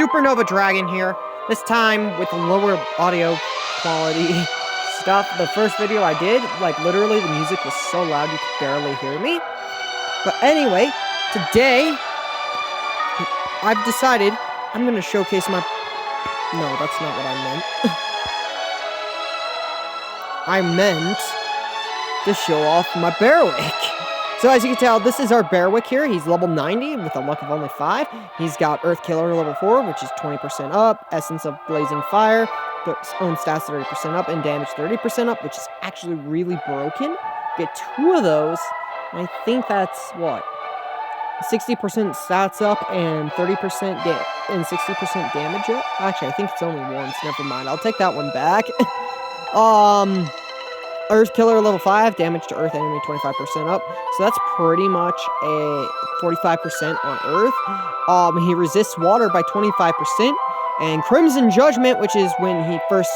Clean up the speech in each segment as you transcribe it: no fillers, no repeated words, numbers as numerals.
SuperNovaDragon here, this time with lower audio quality stuff. The first video I did, like literally the music was so loud you could barely hear me. But anyway, today, I've decided I'm going to showcase my... No, that's not what I meant. I meant to show off my Bearwick. So as you can tell, this is our Bearwick here. He's level 90 with a luck of only 5. He's got Earth Killer level 4, which is 20% up. Essence of Blazing Fire, own stats 30% up, and damage 30% up, which is actually really broken. Get 2 of those, and I think that's, what? 60% stats up and 30% and 60% damage up? Actually, I think it's only once. Never mind. I'll take that one back. Earth Killer level 5, damage to Earth enemy 25% up. So that's pretty much a 45% on Earth. He resists water by 25%. And Crimson Judgment, which is when he first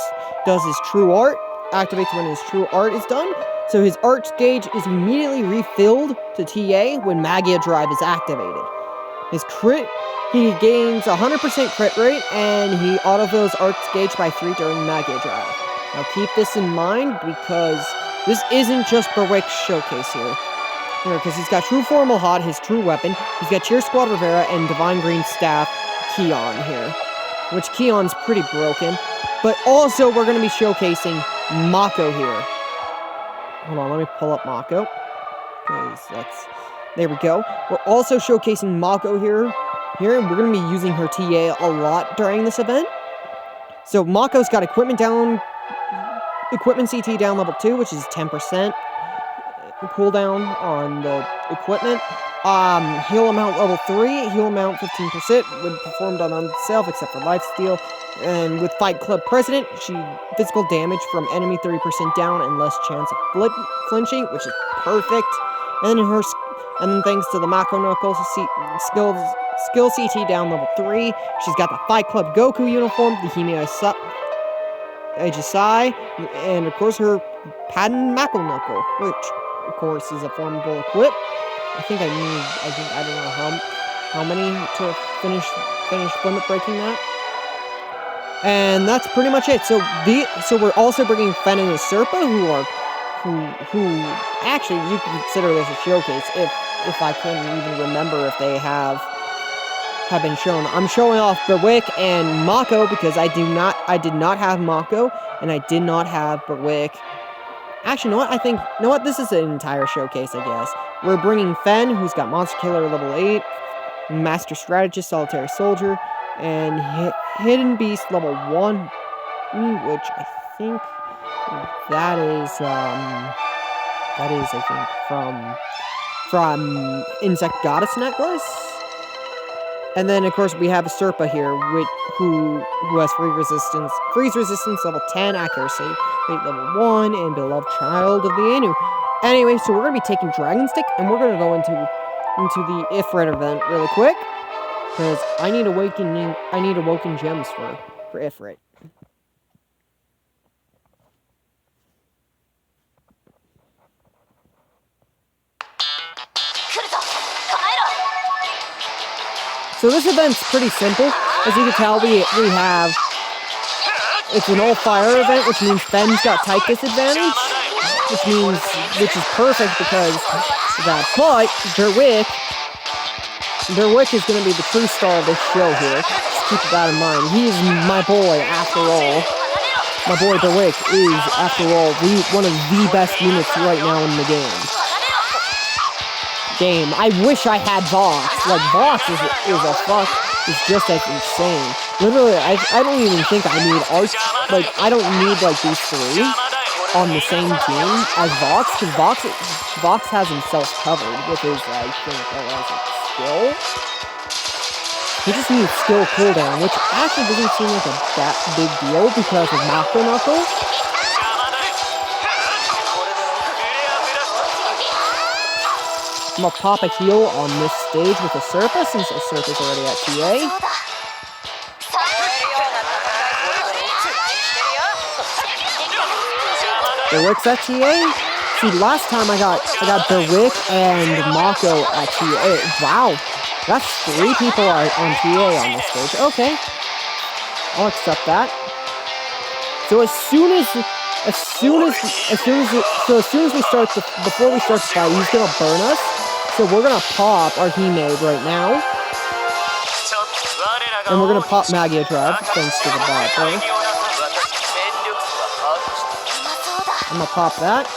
does his true art, activates when his true art is done. So his art gauge is immediately refilled to TA when Magia Drive is activated. His crit, he gains 100% crit rate, and he autofills art gauge by 3 during Magia Drive. Now keep this in mind, because this isn't just Bearwick's showcase here. Because he's got True Formal Hot, his true weapon. He's got Cheer Squad Rivera and Divine Green Staff Keon here. Which Keon's pretty broken. But also, we're going to be showcasing Mako here. Hold on, let me pull up Mako. Because that's... There we go. We're also showcasing Mako here. And we're going to be using her TA a lot during this event. So Mako's got equipment CT down level 2, which is 10% cooldown on the equipment. Heal amount level 3, heal amount 15% when performed on itself, except for lifesteal. And with Fight Club President, she physical damage from enemy 30% down and less chance of flinching, which is perfect. And then thanks to the Mako Knuckles skill CT down level 3, she's got the Fight Club Goku uniform, the Hime Aegisai, and of course her patent Mako Knuckle, which of course is a formable equip. I don't know how many to finish limit breaking that. And that's pretty much it. So we're also bringing Fen and Usurpa, who actually you can consider this a showcase if I can't even remember if they have been shown. I'm showing off Bearwick and Mako because I did not have Mako, and I did not have Bearwick. Actually, you know what? This is an entire showcase, I guess. We're bringing Fen, who's got Monster Killer level 8, Master Strategist, Solitary Soldier, and Hidden Beast level 1, which I think from Insect Goddess Necklace. And then, of course, we have Usurpa here, who has freeze resistance level 10, accuracy rate level 1, and beloved child of the Anu. Anyway, so we're going to be taking Dragon Stick, and we're going to go into the Ifrit event really quick, because I need awoken gems for Ifrit. So this event's pretty simple. As you can tell, it's an all-fire event, which means Fen's got type disadvantage, which is perfect because of that. But Bearwick is going to be the true star of this show here. Just keep that in mind. He is my boy, after all. My boy Bearwick is, after all, one of the best units right now in the game. I wish I had Vox. Like, Vox is just as insane. Literally, I don't even think I need Arch. Like, I don't need, like, these 3 on the same team as Vox, because Vox has himself covered with his, skill. He just needs skill cooldown, which actually doesn't seem like that big deal because of Mako Knuckle. I'm gonna pop a heal on this stage with Usurpa, since Usurpa's already at TA. Bearwick's at TA. See, last time I got Bearwick and Mako at TA. Wow. That's 3 people on TA on this stage. Okay. I'll accept that. So as soon as we start before we start the fight, he's gonna burn us. So we're gonna pop our Hime right now. And we're gonna pop Magia Drive, thanks to the bad play. I'm gonna pop that.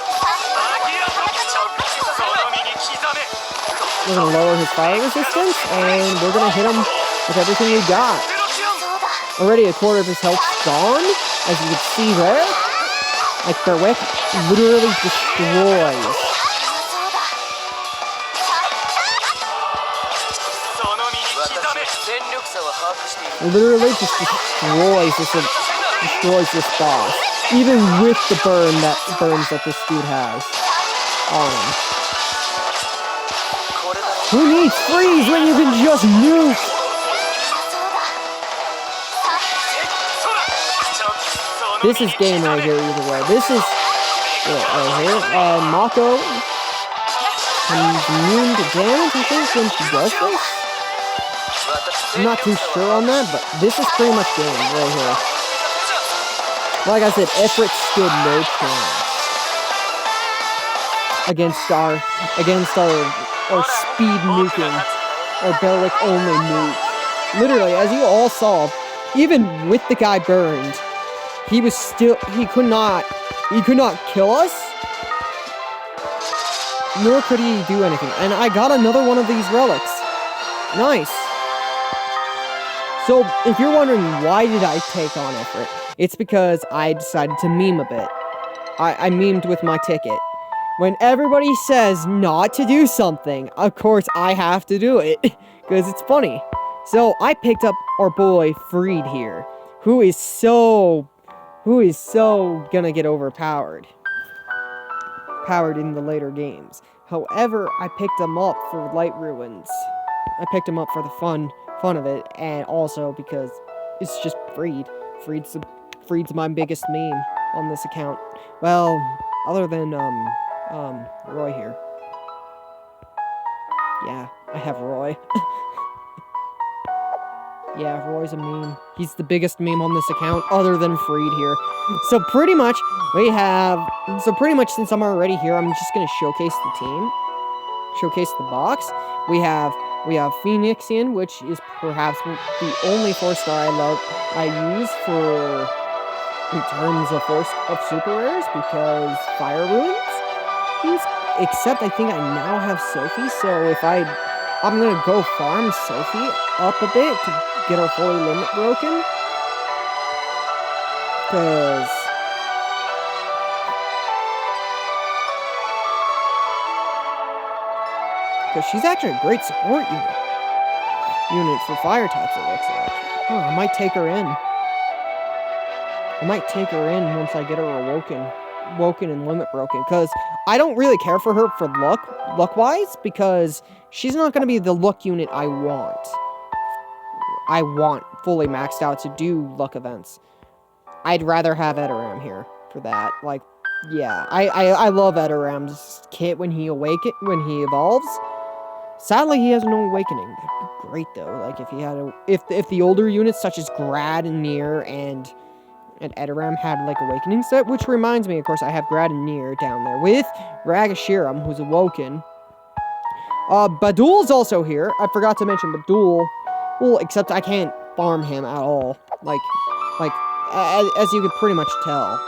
We're gonna lower his fire resistance, and we're gonna hit him with everything we got. Already a quarter of his health's gone, as you can see there. Like Berwick literally destroys. Literally just destroys this boss. Even with the burns that this dude has on him. Who needs freeze when you can just nuke? This is game right here either way. This is right here. Mako is immune to damage, I think, when she does this. I'm not too sure on that, but this is pretty much game right here. Like I said, Ifrit stood no chance against our speed nuking or Berwick only nuke. Literally, as you all saw, even with the guy burned, he could not kill us, nor could he do anything. And I got another one of these relics. Nice. So, if you're wondering why did I take on Ifrit, it's because I decided to meme a bit. I memed with my ticket. When everybody says not to do something, of course I have to do it, because it's funny. So, I picked up our boy Freed here, who is so gonna get overpowered. Powered in the later games. However, I picked him up for Light Ruins. I picked him up for the fun of it, and also because it's just Freed. Freed's my biggest meme on this account. Well, other than Roy here. Yeah, I have Roy. Yeah, Roy's a meme. He's the biggest meme on this account, other than Freed here. So pretty much, since I'm already here, I'm just gonna showcase the team. Showcase the box. We have Phoenixian, which is perhaps the only 4-star I use for in terms of super rares, because Fire Ruins. Except I think I now have Sophie, so if I'm gonna go farm Sophie up a bit to get her fully limit broken. Because she's actually a great support unit for fire types, it looks like. Oh, I might take her in. Once I get her woken and limit broken, because I don't really care for her for luck-wise, because she's not going to be the luck unit I want. I want fully maxed out to do luck events. I'd rather have Edoram here for that. Like, yeah, I love Edoram's kit when he evolves. Sadly, he has no awakening. That'd be great though. Like if he had if the older units such as Grad and Nier and Edoram had like awakening set, which reminds me, of course, I have Grad and Nier down there with Ragashiram, who's awoken. Badul's also here. I forgot to mention Badul. Well, except I can't farm him at all. Like as you could pretty much tell,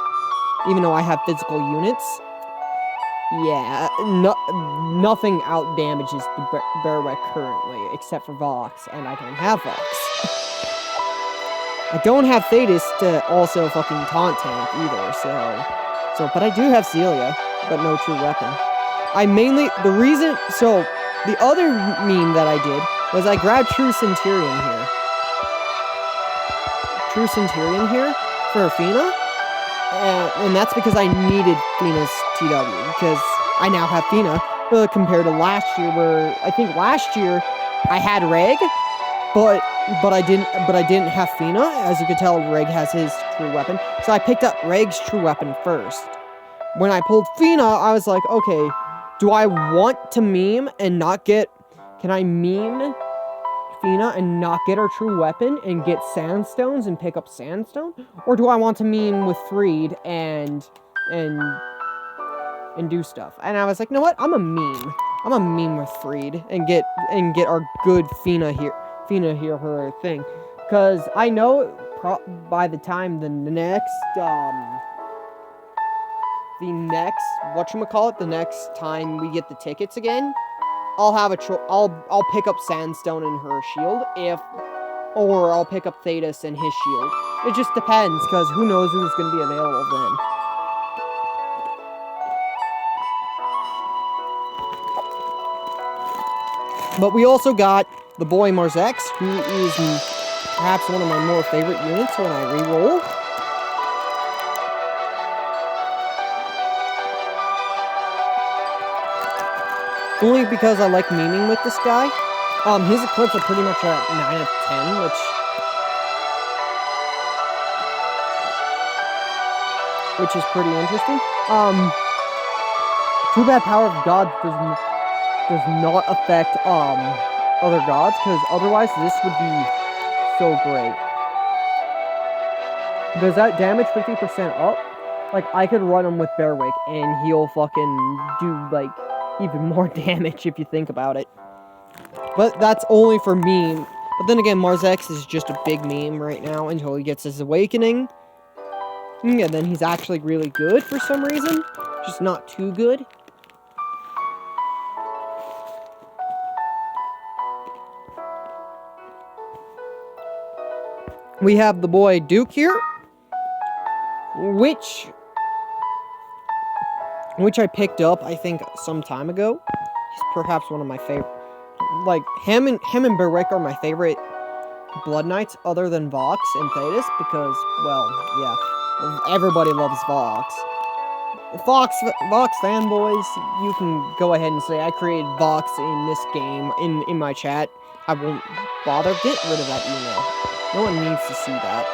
even though I have physical units. Yeah, nothing out damages the Berwick currently, except for Vox, and I don't have Vox. I don't have Thetis to also fucking taunt tank either, so, but I do have Celia, but no true weapon. The other meme that I did was I grabbed True Centurion here for Athena. And that's because I needed Fena's TW, because I now have Fena, compared to last year, where I think last year I had Reg, but I didn't have Fena. As you can tell, Reg has his true weapon, so I picked up Reg's true weapon first. When I pulled Fena, I was like, okay, do I want to meme and not get? Can I meme Fina and not get her true weapon and get sandstones and pick up sandstone? Or do I want to meme with Freed and do stuff? And I was like, you know what? I'm a meme. I'm a meme with Freed and get our good Fina here her thing. Because I know by the time the next the next time we get the tickets again, I'll have I'll pick up Sandstone and her shield or I'll pick up Thetis and his shield. It just depends, because who knows who's going to be available then. But we also got the boy Marzex, who is perhaps one of my more favorite units when I reroll. Only because I like memeing with this guy. His equips are pretty much at 9 out of 10, which is pretty interesting. Too bad Power of God does not affect other gods, because otherwise this would be so great. Does that damage 50% up? Like, I could run him with Bearwick and he'll fucking do like even more damage if you think about it. But that's only for meme. But then again, Marzex is just a big meme right now until he gets his awakening. And then he's actually really good for some reason. Just not too good. We have the boy Duke here, which I picked up, I think, some time ago. He's perhaps one of my favorite. Like, him and Berwick are my favorite Blood Knights other than Vox and Thetis, because, well, yeah, everybody loves Vox. Vox fanboys, you can go ahead and say, I created Vox in this game, in my chat. I won't bother. Get rid of that email. No one needs to see that.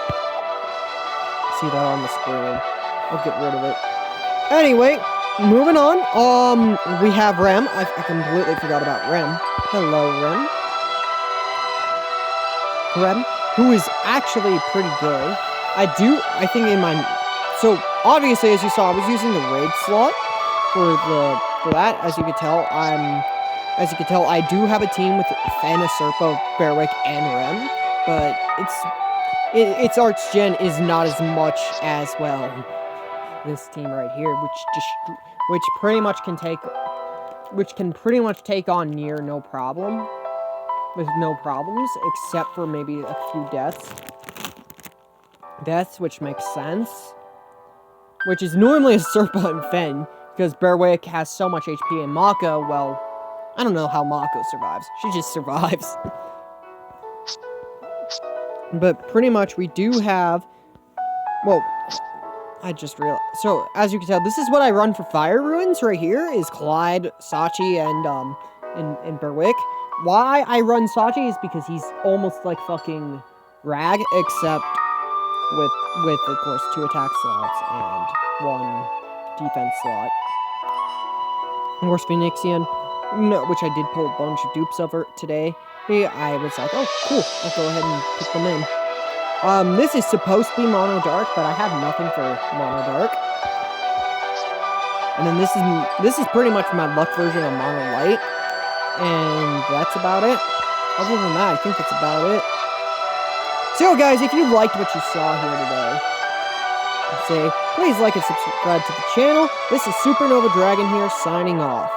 See that on the screen. I'll get rid of it. Anyway, moving on. We have Rem. I completely forgot about Rem. Hello, Rem. Rem, who is actually pretty good. I think in my... So, obviously, as you saw, I was using the raid slot for that. As you could tell, I do have a team with Fana, Serpo, Bearwick, and Rem. But its arch gen is not as much as, well, this team right here, which can pretty much take on Nier no problem, with no problems, except for maybe a few deaths, which makes sense, which is normally a Serpa and Fen, because Bearwick has so much HP, and Mako, well, I don't know how Mako survives. She just survives. But pretty much we do have, well, I just realized, so as you can tell, this is what I run for Fire Ruins right here, is Clyde, Sachi, and Berwick. Why I run Sachi is because he's almost like fucking Rag, except with of course 2 attack slots and 1 defense slot. Of course, Phoenixian, which I did pull a bunch of dupes of her today. I was like, oh, cool, I'll go ahead and put them in. This is supposed to be Mono Dark, but I have nothing for Mono Dark. And then this is pretty much my luck version of Mono Light. And that's about it. Other than that, I think that's about it. So, guys, if you liked what you saw here today, please like and subscribe to the channel. This is SuperNovaDragon here, signing off.